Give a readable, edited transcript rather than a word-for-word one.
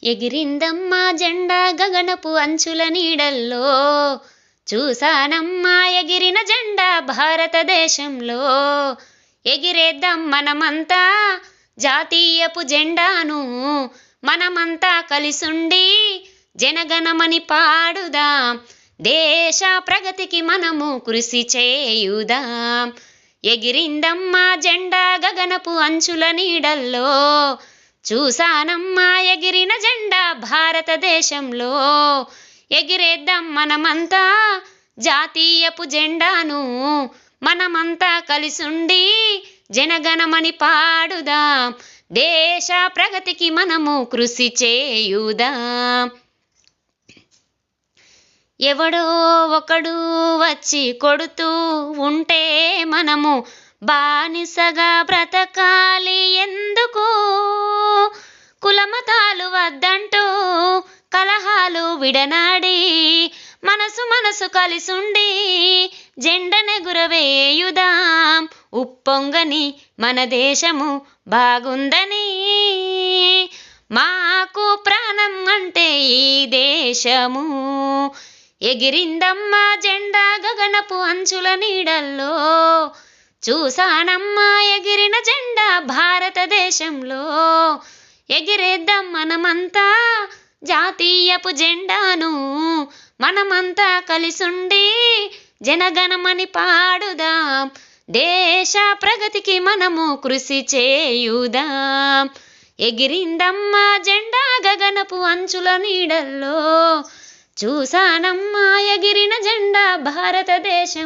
ఎగిరిందమ్మా జెండా గగనపు అంచుల నీడల్లో, చూసానమ్మా ఎగిరిన జెండా భారతదేశంలో. ఎగిరేద్దాం మనమంతా జాతీయపు జెండాను, మనమంతా కలిసుండి జనగణమని పాడుదాం. దేశ ప్రగతికి మనము కృషి చేయుదాం. ఎగిరిందమ్మా జెండా గగనపు అంచుల నీడల్లో, చూసానమ్మా ఎగిరిన జెండా భారతదేశంలో. ఎగిరేద్దాం మనమంతా జాతీయపు జెండాను, మనమంతా కలిసుండి జనగణమని పాడుదాం. దేశ ప్రగతికి మనము కృషి చేయుదాం. ఎవడో ఒకడు వచ్చి కొడుతూ ఉంటే మనము బానిసగా బ్రతకాలి ఎందుకు? కులమతాలు వద్దంటూ కలహాలు విడనాడి మనసు కలిసుండి జెండనెగురవేయుదాం. ఉప్పొంగని మన దేశము బాగుందని, మాకు ప్రాణం అంటే ఈ దేశము. ఎగిరిందమ్మా జెండా గగనపు అంచుల నీడల్లో, చూసానమ్మా ఎగిరిన జెండా భారతదేశంలో. ఎగిరేద్దాం మనమంతా జాతీయపు జెండాను, మనమంతా కలిసుండి జనగణమని పాడుదాం. దేశ ప్రగతికి మనము కృషి చేయుదాం. ఎగిరిందమ్మా జెండా గగనపు అంచుల నీడల్లో, చూసానమ్మా ఎగిరిన జెండా భారతదేశం